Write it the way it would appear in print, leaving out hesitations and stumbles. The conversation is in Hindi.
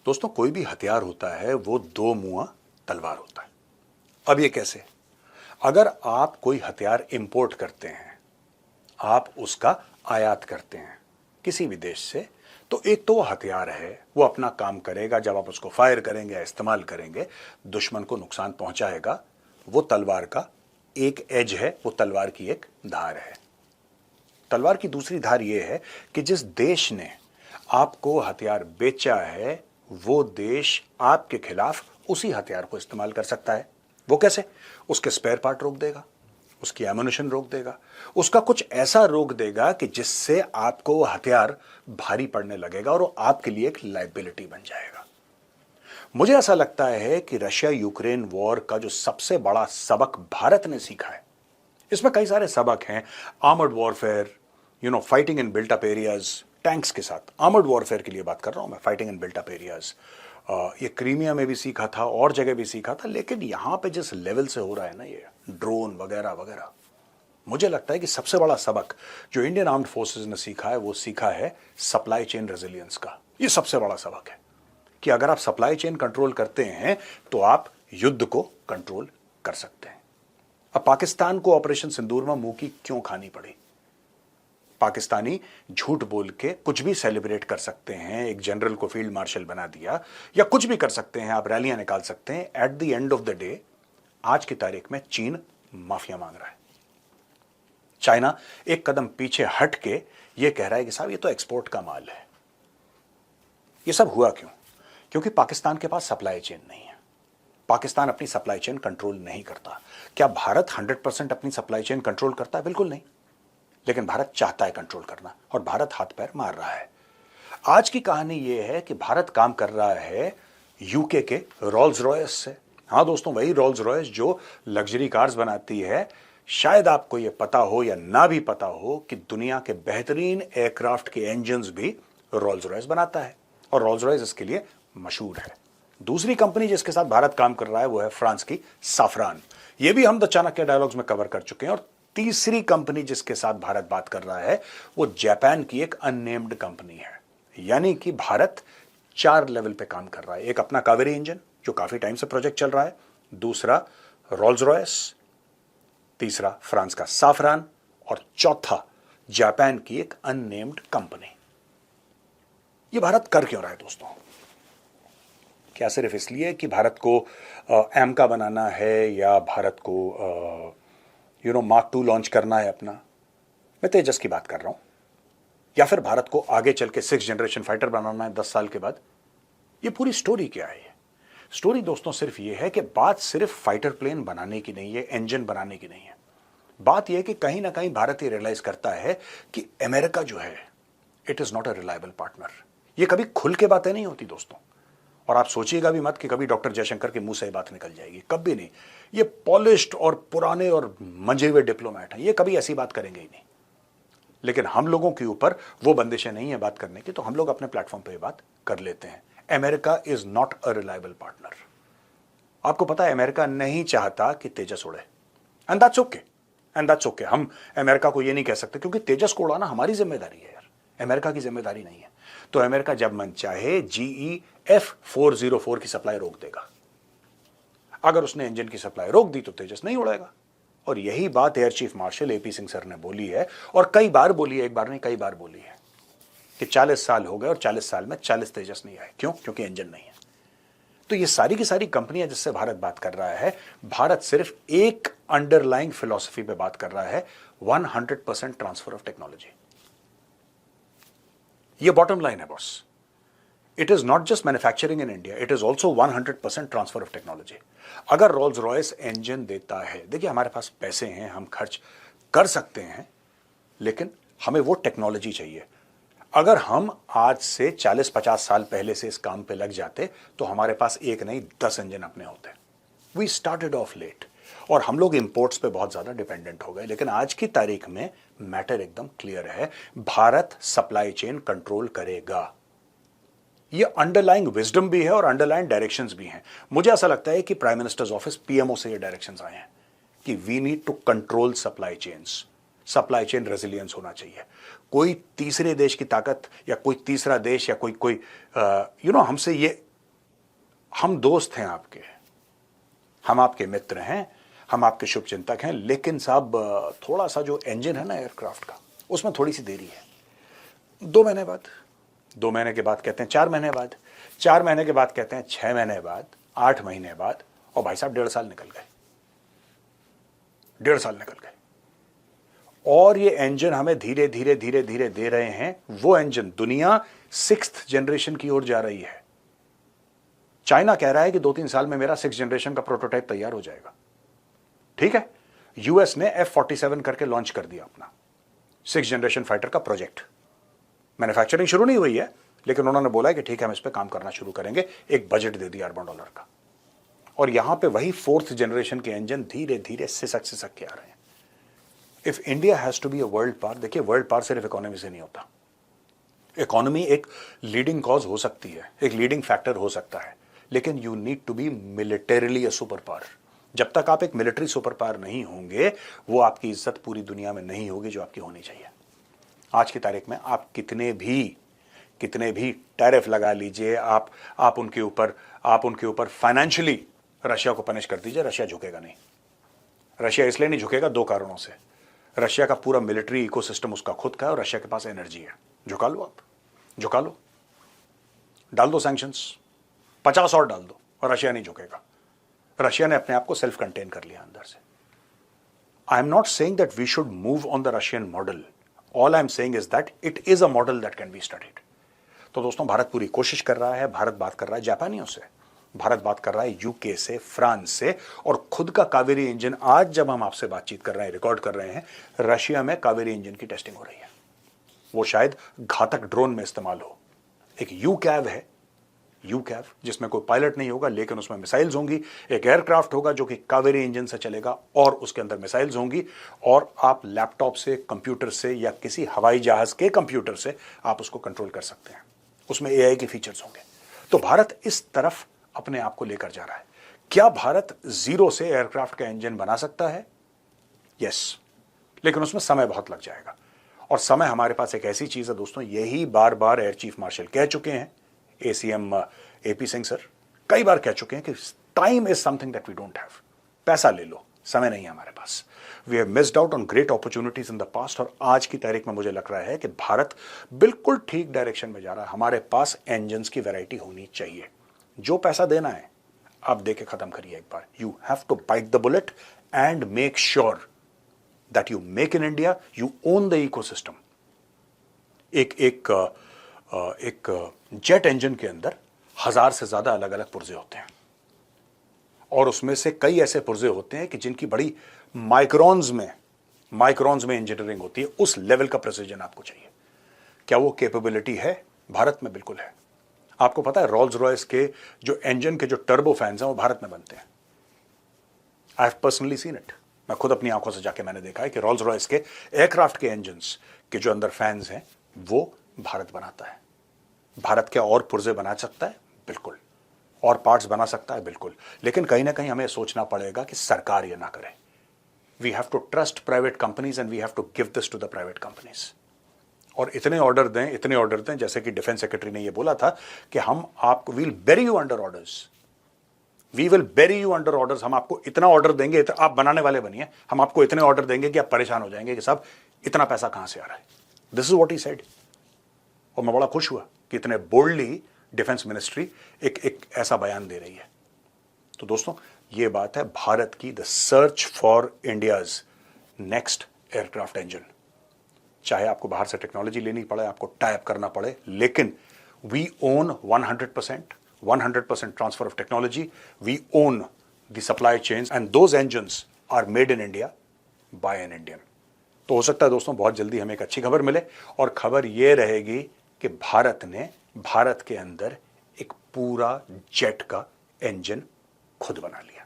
दोस्तों, कोई भी हथियार होता है वो दो मुंहा तलवार होता है। अब ये कैसे? अगर आप कोई हथियार इंपोर्ट करते हैं, आप उसका आयात करते हैं किसी भी देश से, तो एक तो वो हथियार है, वो अपना काम करेगा। जब आप उसको फायर करेंगे या इस्तेमाल करेंगे, दुश्मन को नुकसान पहुंचाएगा। वो तलवार का एक एज है, वो तलवार की एक धार है। तलवार की दूसरी धार ये है कि जिस देश ने आपको हथियार बेचा है, वो देश आपके खिलाफ उसी हथियार को इस्तेमाल कर सकता है। वो कैसे? उसके स्पेयर पार्ट रोक देगा, उसकी एमुनिशन रोक देगा, उसका कुछ ऐसा रोक देगा कि जिससे आपको वो हथियार भारी पड़ने लगेगा और वो आपके लिए एक लायबिलिटी बन जाएगा। मुझे ऐसा लगता है कि रशिया यूक्रेन वॉर का जो सबसे बड़ा सबक भारत ने सीखा है, इसमें कई सारे सबक हैं। Armoured warfare, fighting in built up areas, tanks के साथ आर्मर्ड वॉरफेयर के लिए बात कर रहा हूं मैं, fighting in built up areas. ये क्रीमिया में भी सीखा था और जगह भी सीखा था, लेकिन यहां पे जिस लेवल से हो रहा है ना, ये ड्रोन वगैरह वगैरह, मुझे लगता है कि सबसे बड़ा सबक जो इंडियन आर्म्ड फोर्सेस ने सीखा है, वो सीखा है सप्लाई चेन रेजिलियंस का। ये सबसे बड़ा सबक है कि अगर आप सप्लाई चेन कंट्रोल करते हैं तो आप युद्ध को कंट्रोल कर सकते हैं। अब पाकिस्तान को ऑपरेशन सिंदूर में मुंह की क्यों खानी पड़ी? पाकिस्तानी झूठ बोल के कुछ भी सेलिब्रेट कर सकते हैं, एक जनरल को फील्ड मार्शल बना दिया, या कुछ भी कर सकते हैं, आप रैलियां निकाल सकते हैं। At the end of the day, आज की तारीख में चीन माफिया मांग रहा है। चाइना एक कदम पीछे हट के यह कह रहा है कि साहब ये तो एक्सपोर्ट का माल है। ये सब हुआ क्यों? क्योंकि पाकिस्तान के पास सप्लाई चेन नहीं है। पाकिस्तान अपनी सप्लाई चेन कंट्रोल नहीं करता। क्या भारत 100% अपनी सप्लाई चेन कंट्रोल करता है? बिल्कुल नहीं। लेकिन भारत चाहता है कंट्रोल करना, और भारत हाथ पैर मार रहा है। आज की कहानी यह है कि भारत काम कर रहा है यूके के रोल्स रॉयस से। हां दोस्तों, वही रोल्स रॉयस जो लग्जरी कार्स बनाती है। शायद आपको यह पता हो या ना भी पता हो कि दुनिया के बेहतरीन एयरक्राफ्ट के इंजन्स भी रोल्स रॉयस बनाता है, और रोल्स रॉयस इसके लिए मशहूर है। दूसरी कंपनी जिसके साथ भारत काम कर रहा है वो है फ्रांस की साफरान। ये भी हम द चाणक्य डायलॉग्स में कवर कर चुके हैं। और तीसरी कंपनी जिसके साथ भारत बात कर रहा है वो जापान की एक अननेम्ड कंपनी है। यानी कि भारत 4 लेवल पे काम कर रहा है। एक अपना कावेरी इंजन जो काफी टाइम से प्रोजेक्ट चल रहा है, दूसरा रोल्स रॉयस, तीसरा फ्रांस का साफरान, और चौथा जापान की एक अननेम्ड कंपनी। ये भारत कर क्यों रहा है दोस्तों? क्या सिर्फ इसलिए कि भारत को एमका बनाना है, या भारत को मार्क 2 लॉन्च करना है अपना? मैं तेजस की बात कर रहा हूं। या फिर भारत को आगे चल के 6th जनरेशन फाइटर बनाना है 10 साल के बाद? ये पूरी स्टोरी क्या है? स्टोरी दोस्तों सिर्फ ये है कि बात सिर्फ फाइटर प्लेन बनाने की नहीं है, इंजन बनाने की नहीं है। बात यह है कि कहीं ना कहीं भारत ये रियलाइज करता है कि अमेरिका जो है, it is not a reliable partner. ये कभी खुल के बातें नहीं होती दोस्तों, और आप सोचिएगा भी मत कि कभी डॉक्टर जयशंकर के मुंह से बात निकल जाएगी, कभी नहीं। ये पॉलिश्ड और पुराने और मंजे हुए डिप्लोमेट हैं, ये कभी ऐसी बात करेंगे ही नहीं। लेकिन हम लोगों के ऊपर वो बंदिशें नहीं है बात करने की, तो हम लोग अपने प्लेटफॉर्म पे बात कर लेते हैं। America is not a reliable partner. आपको पता है अमेरिका नहीं चाहता कि तेजस उड़े, and that's okay, and that's okay. हम अमेरिका को ये नहीं कह सकते, क्योंकि तेजस को उड़ाना हमारी जिम्मेदारी है यार, अमेरिका की जिम्मेदारी नहीं है। तो अमेरिका जब मन चाहे GE F404 की सप्लाई रोक देगा। अगर उसने इंजन की सप्लाई रोक दी तो तेजस नहीं उड़ेगा। और यही बात air chief marshal AP Singh sir ने बोली है, और कई बार बोली है, एक बार नहीं कई बार बोली है, कि 40 साल हो गए और 40 साल में 40 तेजस नहीं आए। क्यों? क्योंकि इंजन नहीं है। तो ये सारी की सारी कंपनियां जिससे भारत बात कर रहा है, भारत सिर्फ एक अंडरलाइंग फिलॉसफी पे बात कर रहा है, 100% ट्रांसफर ऑफ टेक्नोलॉजी। ये बॉटम लाइन है boss. It is not just manufacturing in India, it is also 100% transfer of technology. अगर रोल्स रॉयस इंजन देता है, देखिए हमारे पास पैसे हैं, हम खर्च कर सकते हैं, लेकिन हमें वो टेक्नोलॉजी चाहिए। अगर हम आज से 40-50 साल पहले से इस काम पे लग जाते तो हमारे पास एक नहीं 10 इंजन अपने होते। वी स्टार्टेड ऑफ लेट, और हम लोग इंपोर्ट्स पे बहुत ज्यादा डिपेंडेंट हो गए। लेकिन आज की तारीख में मैटर एकदम क्लियर है, भारत सप्लाई चेन कंट्रोल करेगा। ये अंडरलाइंग विजडम भी है और अंडरलाइंग डायरेक्शंस भी हैं। मुझे ऐसा लगता है कि प्राइम मिनिस्टर्स ऑफिस PMO से ये डायरेक्शंस आए हैं कि we need to control supply chains, supply chain resilience होना चाहिए। कोई तीसरे देश की ताकत या कोई तीसरा देश या कोई हमसे ये हम दोस्त हैं आपके, हम आपके मित्र हैं, हम आपके शुभचिंतक हैं, लेकिन साहब थोड़ा सा जो इंजन है ना एयरक्राफ्ट का, उसमें थोड़ी सी देरी है। 2 महीने बाद, 2 महीने के बाद कहते हैं 4 महीने बाद, 4 महीने के बाद कहते हैं 6 महीने बाद, 8 महीने बाद, और भाई साहब 1.5 साल निकल गए, 1.5 साल निकल गए। और ये इंजन हमें धीरे धीरे धीरे धीरे दे रहे हैं वो इंजन, दुनिया 6th जनरेशन की ओर जा रही है। चाइना कह रहा है कि 2-3 साल में मेरा 6th जनरेशन का प्रोटोटाइप तैयार हो जाएगा। ठीक है, यूएस ने F-47 करके लॉन्च कर दिया अपना 6th जनरेशन फाइटर का प्रोजेक्ट। मैन्युफैक्चरिंग शुरू नहीं हुई है, लेकिन उन्होंने बोला है कि ठीक है हम इस पर काम करना शुरू करेंगे, एक बजट दे दिया $अरबों का। और यहां पे वही 4th जनरेशन के इंजन धीरे धीरे सिसक सिसक के आ रहे हैं। If India has to be a world power, देखिए वर्ल्ड पावर सिर्फ इकोनॉमी से नहीं होता। इकोनॉमी एक लीडिंग कॉज हो सकती है, एक लीडिंग फैक्टर हो सकता है, लेकिन you need to be militarily a super power. जब तक आप एक मिलिट्री सुपर पावर नहीं होंगे, वो आपकी इज्जत पूरी दुनिया में नहीं होगी जो आपकी होनी चाहिए। आज की तारीख में आप कितने भी टैरिफ लगा लीजिए, आप उनके ऊपर फाइनेंशियली रशिया को पनिश कर दीजिए, रशिया झुकेगा नहीं। रशिया इसलिए नहीं झुकेगा, 2 कारणों से। रशिया का पूरा मिलिट्री इकोसिस्टम उसका खुद का है और रशिया के पास एनर्जी है। झुका लो, आप झुका लो, डाल दो सैंक्शंस, 50 और डाल दो, और रशिया नहीं झुकेगा। रशिया ने अपने आप को सेल्फ कंटेन कर लिया अंदर से। I am not saying that we should move on the Russian model, all I am saying is that it is a model that can be studied. तो दोस्तों, भारत पूरी कोशिश कर रहा है, भारत बात कर रहा है जापानियों से, भारत बात कर रहा है यूके से, फ्रांस से, और खुद का कावेरी इंजन। आज जब हम आपसे बातचीत कर रहे हैं, रिकॉर्ड कर रहे हैं, रशिया में कावेरी इंजन की टेस्टिंग हो रही है। वो शायद घातक ड्रोन में इस्तेमाल हो। एक यूकैव है, यूकैव, जिसमें कोई पायलट नहीं होगा, लेकिन उसमें मिसाइल्स होंगी। एक एयरक्राफ्ट होगा जो कि कावेरी इंजन से चलेगा और उसके अंदर मिसाइल्स होंगी, और आप लैपटॉप से, कंप्यूटर से, या किसी हवाई जहाज के कंप्यूटर से आप उसको कंट्रोल कर सकते हैं। उसमें एआई के फीचर्स होंगे। तो भारत इस तरफ अपने आप को लेकर जा रहा है। क्या भारत जीरो से एयरक्राफ्ट का इंजन बना सकता है? यस, लेकिन उसमें समय बहुत लग जाएगा। और समय हमारे पास एक ऐसी चीज है दोस्तों, यही बार बार एयर चीफ मार्शल कह चुके हैं, एसीएम एपी सिंह सर कई बार कह चुके हैं कि time is something that we don't have. पैसा ले लो, समय नहीं है हमारे पास। We have missed out on great opportunities in the past, और आज की तारीख में मुझे लग रहा है कि भारत बिल्कुल ठीक डायरेक्शन में जा रहा है। हमारे पास इंजन्स की वैरायटी होनी चाहिए। जो पैसा देना है आप दे के खत्म करिए एक बार। You have to bite the bullet and make sure that you make in India, you own the ecosystem. एक जेट इंजन के अंदर 1000 से ज्यादा अलग अलग पुर्जे होते हैं, और उसमें से कई ऐसे पुर्जे होते हैं कि जिनकी बड़ी माइक्रोन्स में इंजीनियरिंग होती है। उस लेवल का प्रिसीजन आपको चाहिए। क्या वो कैपेबिलिटी है? भारत में बिल्कुल है। आपको पता है रोल्स रॉयस के जो इंजन के जो टर्बो फैंस हैं वो भारत में बनते हैं। I have personally seen it. मैं खुद अपनी आंखों से जाके मैंने देखा है कि रोल्स रॉयस के एयरक्राफ्ट के इंजन्स के जो अंदर फैंस हैं वो भारत बनाता है। भारत क्या और पुर्जे बना सकता है? बिल्कुल। और पार्ट्स बना सकता है? बिल्कुल। लेकिन कहीं ना कहीं हमें सोचना पड़ेगा कि सरकार ये ना करे। We have to trust private companies and we have to give this to the private companies. और इतने ऑर्डर दें, जैसे कि डिफेंस सेक्रेटरी ने ये बोला था कि हम आपको we'll bury you under orders, we will bury you under orders. हम आपको इतना ऑर्डर देंगे, आप बनाने वाले बनिए, हम आपको इतने ऑर्डर देंगे कि आप परेशान हो जाएंगे कि साहब इतना पैसा कहां से आ रहा है। This is what he said. और मैं बड़ा खुश हुआ कि इतने बोल्डली डिफेंस मिनिस्ट्री एक ऐसा बयान दे रही है। तो दोस्तों, ये बात है भारत की, the search for India's next aircraft engine. चाहे आपको बाहर से टेक्नोलॉजी लेनी पड़े, आपको टाइप करना पड़े, लेकिन we own 100% transfer of technology, we own the supply chains, and those engines are made in India by an Indian. तो हो सकता है दोस्तों बहुत जल्दी हमें एक अच्छी खबर मिले, और खबर यह रहेगी कि भारत ने भारत के अंदर एक पूरा जेट का इंजन खुद बना लिया।